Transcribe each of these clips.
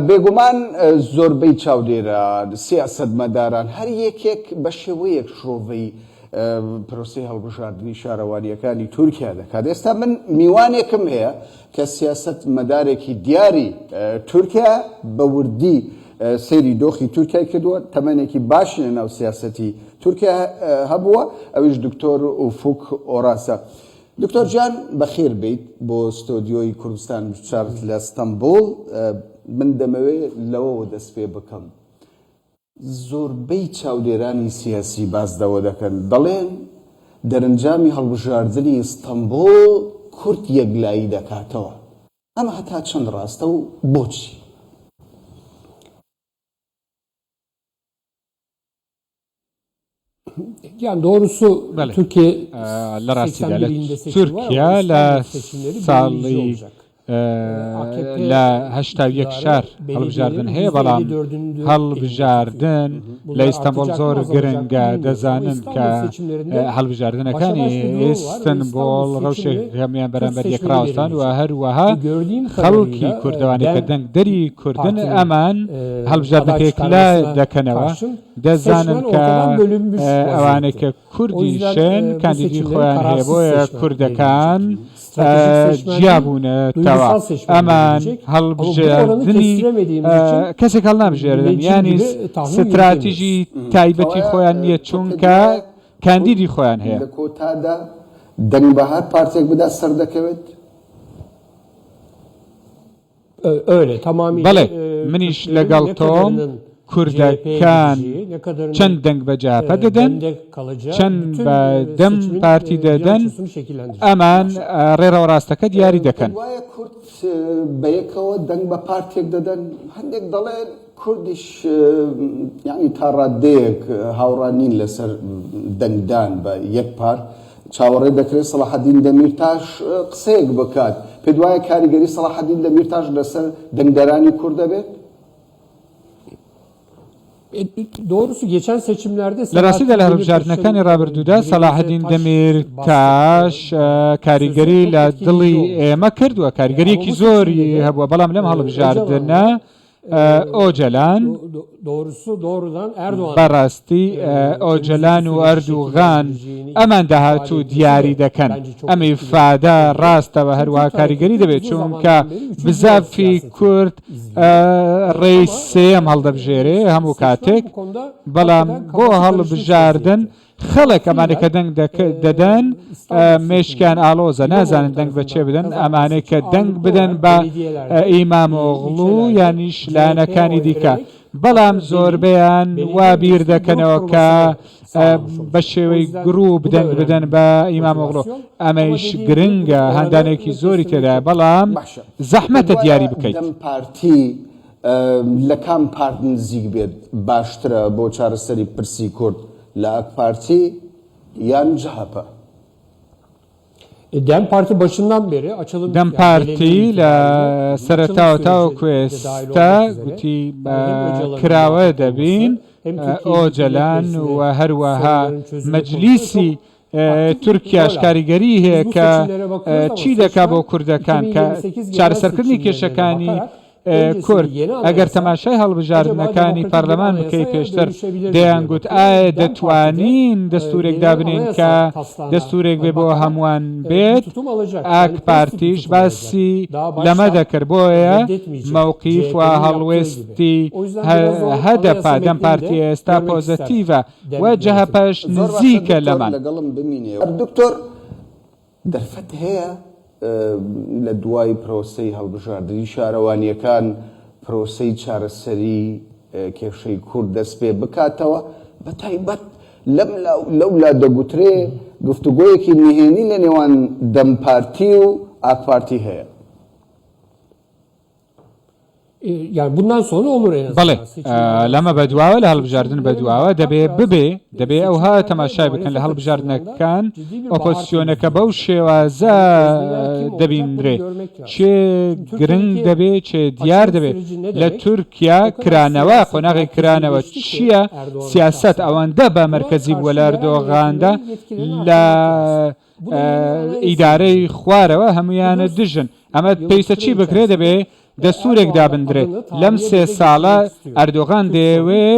بێگومان زۆربەی چاودێران سیاسەتمەداران هەر یەکێک بە شێوەیەک شۆڤەی پرۆسەی هەڵبژاردننی شارەوانیەکانی تورکیا دەکات. ئێستا من میوانێکم هەیە کە سیاسەتمەدارێکی دیاری تورکیا بە وردی سەیری دۆخی تورکای کردووە، تەمەنێکی باشی لە ناو سیاسەتی تورکیا هەبووە، ئەویش دکتۆر ئوفوک ئۆراسە. دکتۆر جان بەخێر بیت بۆ ستۆدیۆی کوردستان چارت لە ئەستەمبوڵ. من دەمەوێت لەوەوە دەست پێ بکەم. زۆربەی چاودێرانی سیاسی باسدەوە دەکەن، دەڵێن دەرەنجامی هەڵبژاردننی ئەستەمبوڵ کورد یەکلایی دەکاتەوە. ئەمە هەتا چەند ڕاستە و بۆچی؟ Yani doğrusu Türkiye ساڵی لە هەشتا یەک شار هەڵبژاردن هەیە، بەڵام هەڵبژاردن لە ئیستانبوڵ زۆر گرنگە. دەزانن کە هەڵبژاردنەکانی ئیستانبوڵ ڕەوشێک هەمیان بەرامبەر یەکراوەستان و هەروەها خەڵکی کوردەوانی کە دەنگ دەری کوردن ئەمان هەڵبژاردنەکەیەک لا دەکەنەوە. دەزانن کە ئەوانەی کە کوردیشن کاندیدی خۆیان هەیە بۆیە کوردەکان جیابوونەتەوە. ئەمان هەڵبژاردننی کەسێک هەڵ نابژێردن، یانی ستراتیژی تایبەتی خۆیان نییە، چونکە کاندیدی خۆیان هەیە. لە کۆتادا دەنگ بەهات پارتێک بدا سەر دەکەوێت. بەڵێ منیش لەگەڵ تۆم کوردەکان چەند دەنگ بە جاپە دەدەن، چەند بە دەم پارتی دەدەن، ئەمان ڕێڕەوە ڕاستەکە دیاری دەکەن. وایە کورد بەیەکەوە دەنگ بە پارتێک دەدەن، هەندێک دەڵێن کوردیش یعنی تا ڕادەیەک هاوڕانین لەسەر دەنگدان بە یەک پارت. چاوەڕێ دەکرێت سەلاحەدین دەمیرتاش قسەیەک بکات. پێت وایە کاریگەری سەلاحەدین دەمیرتاش لەسەر دەنگدەرانی کورد دەبێت؟ Doğrusu geçen seçimlerde لە ڕاستیدا لە هەڵبژاردنەکانی ڕابردوودا سەلاحەدین دەمیرتاش کاریگەری لە دڵی ئێمە کردووە، کاریگەریەکی زۆری هەبووە، بەڵام لەم هەڵبژاردنە ئۆجەلان بەڕاستی ئۆجەلان و ئەردوغان ئەمان داهاتوو دیاری دەکەن. ئەمەی فادە ڕاستەوە هەروەها کاریگەری دەبێت، چونکە بزافی کورد ڕێی سێم هەڵدەبژێرێ هەموو کاتێک، بەڵام بۆ هەڵبژاردن خەڵک ئەمانێک کە دەنگ دەدەن مێشکیان ئالۆزە، نازانن دەنگ بە چێ بدەن. ئەمانەی کە دەنگ بدەن بە ئیمامۆغڵو یانی شلانەکانی دیکە، بەڵام زۆربیان وا بیر دەکەنەوە کە بە شێوەی گروپ دەنگ بدەن بە ئیمامۆغڵو. ئەمەیش گرنگە، هەندانێکی زۆری تێدا، بەڵام زەحمەتە دیاری بکەیت. دەم پارتی لە کام پارت نزیک بێت باشترە بۆ چارەسەری پرسی کورد، لە ئەک پارتی یان جەهەپە؟ DEM Parti başından beri açılım DEM Parti لە سەرەتاوە تاوەکو ئێستا گوتی کراوە دەبین ئۆجەلان و هەروەها مەجلیسی تورکیاش کاریگەری هەیە کە چی دەکا بۆ کوردەکان کە چارەسەرکردنی کێشەکانی کورد. ئەگەر تەماشای هەڵبژاردنەکانی پەرلەمان بکەی پێشتر دەیان گوت ئایا دەتوانین دەستورێک دابنین کە دەستورێک بێ بۆ هەمووان بێت. ئاک پارتیش باسی لەمە دەکرد، بۆیە مەوقیف و هەڵوێستی هەدەپا دەم پارتی ئێستا پۆزەتیڤە و جەهەپەش نزیکە لەمان. لەگەڵم بمینێ دکتۆر دەرفەت هەیە لە دوای پرۆسەی هەڵبژاردننی شارەوانیەکان پرۆسەی چارەسەری کێشەی کورد دەست پێ بکاتەوە؟ بە تایبەت لەولا دەگوترێ گفتوگۆیەکی نهێنی لە نێوان دەم پارتی و ئاک پارتی هەیە. Yani bundan sonra olur en azından. بەڵێ لەمە بەدواوە لە هەڵبژاردن بەدواوە دەبێ ئەوها تەماشای بکەن لە هەڵبژاردنەکان ئۆپۆزیسیۆنەکە بەو شێوازە دەبینرێ، چێ گرنگ دەبێت چێ دیار دەبێت. لە تورکیا کرانەوە قۆناغی کرانەوە چییە؟ سیاست ئەوەندە بە مەرکەزی بووە لە ئەردۆغاندا لە ئیدارەی خوارەوە هەمویانە دژن. ئەمە پێویستە چی بکرێ؟ دەبێ دەستورێک دابدرێت لەم 3 ساڵە ئەردۆغان دەیەوێ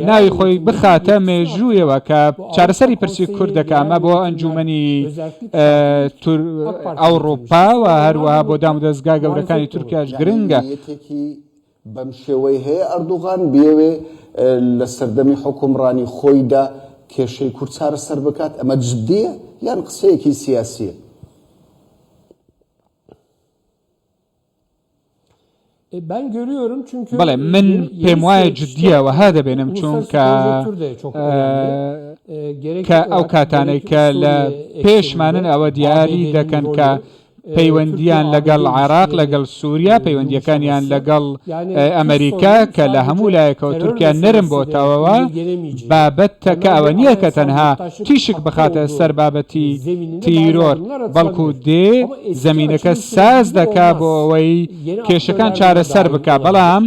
ناوی خۆی بخاتە مێژوویەوە کە چارەسەری پرسی کوردەکە ئەمە بۆ ئەنجومەنی ئەوڕۆپا و هەروەها بۆ دام و دەستگا گەورەکانی تورکیاش گرنگە بەم شێوەی هەیە ئەردوغان بێوێ لە سەردەمی حکومڕانی خۆیدا کێشەی کورد چارەسەر بکات ئەمە جددیە یان قسەیەکی سیاسیە؟ Ben görüyorum çünkü بەڵێ من پێم وایە جددیەوە ها دەبێنم چونکە کە ئەو کاتانەی کە لە پێشمانن ئەوە دیاری دەکەن کە پەیوەندیان لەگەڵ عێراق لەگەڵ سووریا پەیوەندیەکانیان لەگەڵ ئەمریکا کە لە هەموو لایەکەوە تورکیا نرم بۆتەوەوە بابەتە کە ئەوە نییە کە تەنها تیشک بخاتە سەر بابەتی تیرۆر بەڵکو دێ زەمینەکە ساز دەکا بۆ ئەوەی کێشەکان چارەسەر بکە بەڵام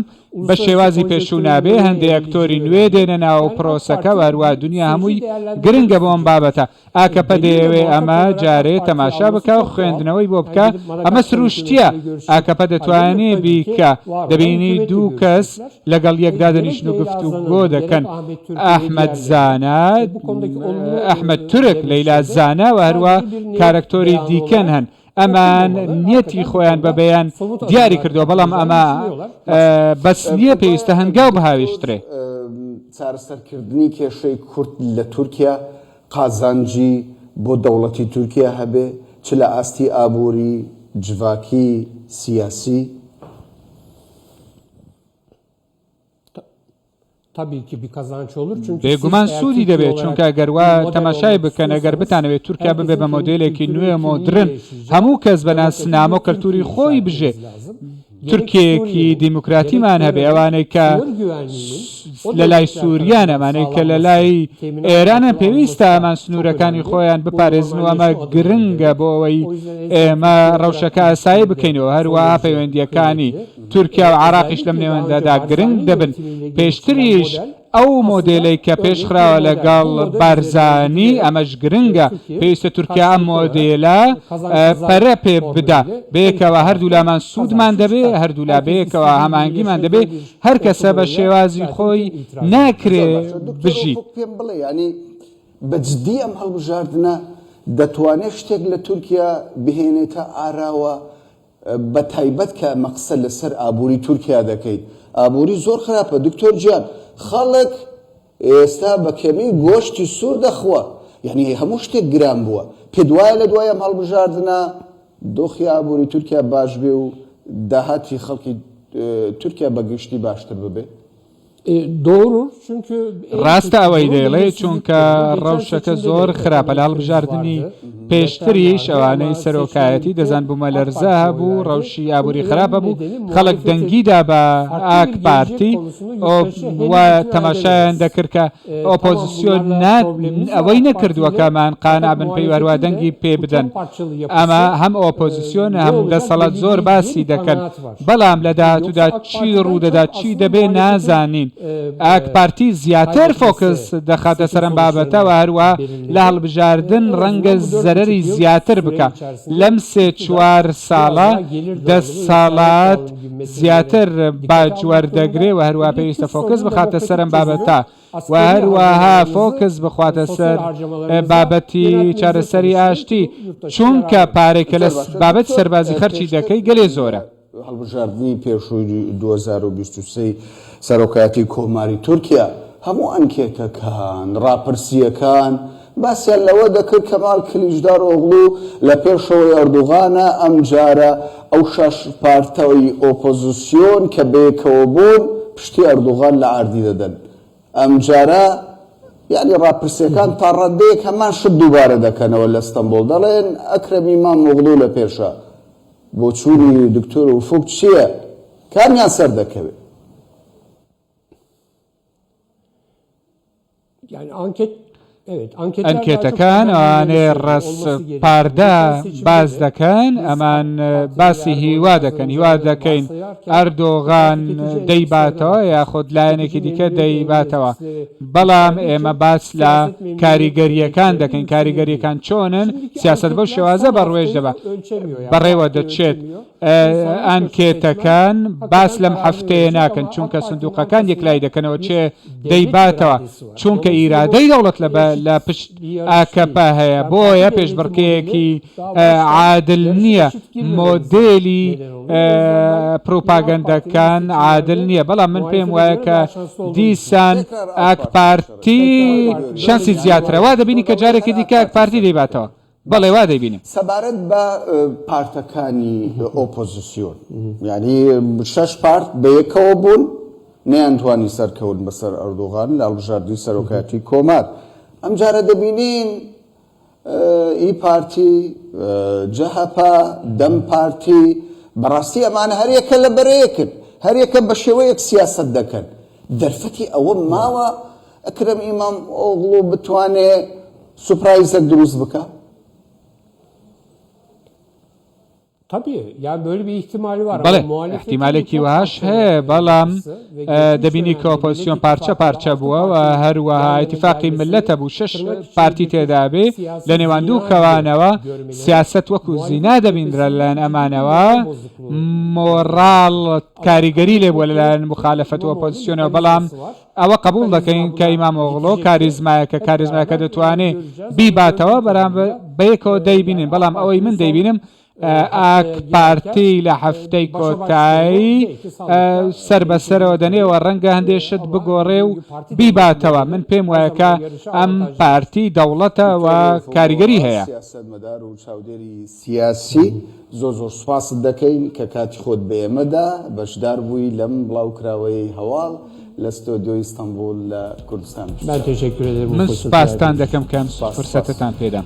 بە شێوازی پێشوو نابێ هەندێک ئەکتۆری نوێ دێنە ناو پرۆسەکە وەروە دنیا هەمووی گرنگە بۆم بابەتە ئاکەپە دەیەوێ ئەمە جارێ تەماشا بکە و خوێندنەوەی بۆ بکە ئەمە سروشتیە ئاکەپە دەتوانێت بیکە دەبینی دوو کەس لەگەڵ یەکدا دەنیشن و گفتوگۆ دەکەن ئەحمەد زانە ئەحمەد تورک لەیلا زانە و هەروە کارکتۆری دیکەن هەن ئەمان نیەتی خۆیان بە بەیان دیاری کردو بەڵام ئەمە بەس نییە پێویستە هەنگاو بەهاویشترێ چارەسەرکردنی کێشەی کورد لە تورکیا قازانجی بۆ دەوڵەتی تورکیا هەبێ چ لە ئاستی ئابووری جڤاکی سیاسی tabii ki bir kazanç olur çünkü بێگومان سوودی دەبێت چونکە گەروا تەماشای بکەن ئەگەر بتانەوێت تورکیا ببێ بە مۆدێلێکی نوێ مۆدرن هەموو کەس بەناو سنامە و کەلتوری خۆی بژێ تورکیەکی دیموکراتیمان هەبێ ئەوانەی کە لە لای سووریان ئەمانەی کە لە لای ئێرانە پێویستە ئەمان سنوورەکانی خۆیان بپارێزن و ئەمە گرنگە بۆ ئەوەی ئێمە ڕەوشەکە ئاسایی بکەینەوە هەروەها پەیوەندیەکانی تورکیا و عێراقیش لەم نێوەندەدا گرنگ دەبن پێشتریش ئەو مۆدێلەی کە پێشخراوە لەگەڵ بارزانی ئەمەش گرنگە پێویستە تورکیا ئەم مۆدێلە پەرە پێ بدا بەیەکەوە هەردوو لامان سوودمان دەبێ هەردوو لا بەیەکەوە هەمانگیمان دەبێ هەر کەسە بە شێوازی خۆی ناکرێ بژیت پێم بڵێ ینی بەجددی ئەم هەڵبژاردنە دەتوانێت شتێک لە تورکیا بهێنێتە ئاراوە بە تایبەت کە مەقسەد لەسەر ئابووری تورکیا دەکەیت ئابووری زۆر خراپە دکتۆر گیان خەڵک ئێستا بە کەمی گۆشتی سوور دەخوا یعنی هەموو شتێک گران بووە پێ دوایە لە دوای ئەم هەڵبژاردنە دۆخی ئابووری تورکیا باش بێ و داهاتی خەڵکی تورکیا بەگشتی باشتر ببێ Doğru çünkü ڕاستە ئەوەی دەیڵێ چونکە ڕەوشەکە زۆر خراپە لە هەڵبژاردننی پێشتریش ئەوانەی سەرۆکایەتی دەزان بوومە لەرزە هەبوو ڕەوشی ئابووری خراپە بوو خەڵک دەنگیدا بە ئاک پارتی تەماشایان دەکرد کە ئۆپۆزیسیۆن ئەوەی نەکردووەکەمان قانابن پێی وەروە دەنگی پێ بدەن ئەمە هەم ئۆپۆزیسیۆن هەم دەسەڵات زۆر باسی دەکەن بەڵام لە داهاتوودا چی ڕوودەدا چی دەبێ نازانین ئاک پارتی زیاتر فۆکس دەخاتە سەرم بابەتەوە هەروە لە هەڵبژاردن ڕەنگە زەرەری زیاتر بکە لەم 3-4 ساڵە دەسەڵات زیاتر باجوەردەگرێ و هەروە پێویستە فۆکس بخاتە سەرم بابەتە و هەروەها فۆکس بخواتە سەر بابەتی چارەسەری ئاشتی چونکە پارێکە لە بابەت سەربازی خەرچی دەکەی گەلێ زۆرە هەڵبژاردننی پێشووی 2023 سەرۆکایەتی کۆماری تورکیا هەموو ئەنکێتەکان ڕاپرسیەکان باسییان لەوە دەکرد کەمال کلیژدار ئۆغڵو لە پێشەوەی ئەردوغانە ئەم جارە ئەو 6 پارتەوەی ئۆپۆزیسیۆن کە بەیەکەوە بوون پشتی ئەردوغان لە ئاردی دەدەن ئەم جارە یعنی ڕاپرسیەکان تا ڕەندەیەک هەمان شت دووبارە دەکەنەوە لە ئەستەمبۆڵ دەڵێن ئەکرەم ئیمام ئۆغڵو لە پێشە بۆ چوونی دکتۆر وفوق چییە؟ کامیان سەر دەکەوێت؟ Yani anket Evet, ئەنکێتەکان ئەوانەیە ڕستپاردا باز دەکەن ئەمان باسی هیوا دەکەن هیوا دەکەین ئەردۆغان دەیباتەوە یاخود لایەنێکی دیکە دەیباتەوە بەڵام ئێمە باس لە کاریگەریەکان دەکەین کاریگەریەکان چۆنن سیاست بەو شێوازە بەڕوێژ دەبە بەڕێوە دەچێت ئەنکێتەکان باس لەم هەفتەیە ناکەن چونکە سندوقەکان یەکلای دەکەنەوە چێ دەیباتەوە چونکە ئیرادەی دەوڵەت لە پشت ئاکەپە هەیە بۆیە پێشبڕکەیەکی عادل نییە مۆدێلی پروپاگەندەکان عادل نییە بەڵام من پێم وایە کە دیسان ئاک پارتی شانسی زیاترەوە دەبینی کە جارێکی دیکە ئاک پارتی دەیباتەوە بەڵێ وا دەیبینیم سەبارەت بە پارتەکانی ئۆپۆزیسیۆن یعنی 6 پارت بەیەکەوە بوون نەیانتوانی سەرکەوت بەسەر ئەردۆغان لە هەڵبژاردنی سەرۆکایەتی کۆمار ئەم جارە دەبینین ئی پارتی جەهەپا دەم پارتی بەڕاستی ئەمانە هەریەکە لە بەرەیەکن هەریەکە بە شێوەیەک سیاست دەکەن دەرفەتی ئەوە ماوە ئەکرەم ئیمام ئۆغڵو بتوانێت سوپرایزێک دروست بکە Tabii yani böyle bir ihtimali var. بەڵێ احتیمالێکی وهاش هەیە بەڵام دەبینی کە ئۆپۆزیسیۆن پارچە پارچە بووە و هەروەها ئیتیفاقی ملەتە بوو 6 پارتی تێدا بێ لە نێوان دوو کەوانەوە سیاست وەکو زینا دەبیندرە لەلایەن ئەمانەوە مۆڕاڵ کاریگەری لێ بووە لەلایەن مخالەفەت و ئۆپۆزیسیۆنەوە بەڵام ئەوە قبول دەکەین کە ئیمام ئۆغڵۆ کاریزمایەکە دەتوانێت بیباتەوە بەرامبەر بەیەکەوە دەیبینین بەڵام ئەوەی من دەیبینم ئاک پارتی لە هەفتەی کۆتایی سەر بەسەرەوە دەنێەوە ڕەنگە هەندێشت بگۆڕێ و بیباتەوە من پێم وایە کە ئەم پارتی دەوڵەتە و کاریگەری هەیە سیاسەتمەدار و چاودێری سیاسی زۆر سوپاست دەکەین کە کاتی خۆت بە ئێمەدا بەشدار بووی لەم بڵاوکراوەی هەواڵ لە ستۆدیۆی ئیستانبول لە کوردستان Ben teşekkür ederim. من سوپاستان دەکەم کەم فرسەتتان پێدام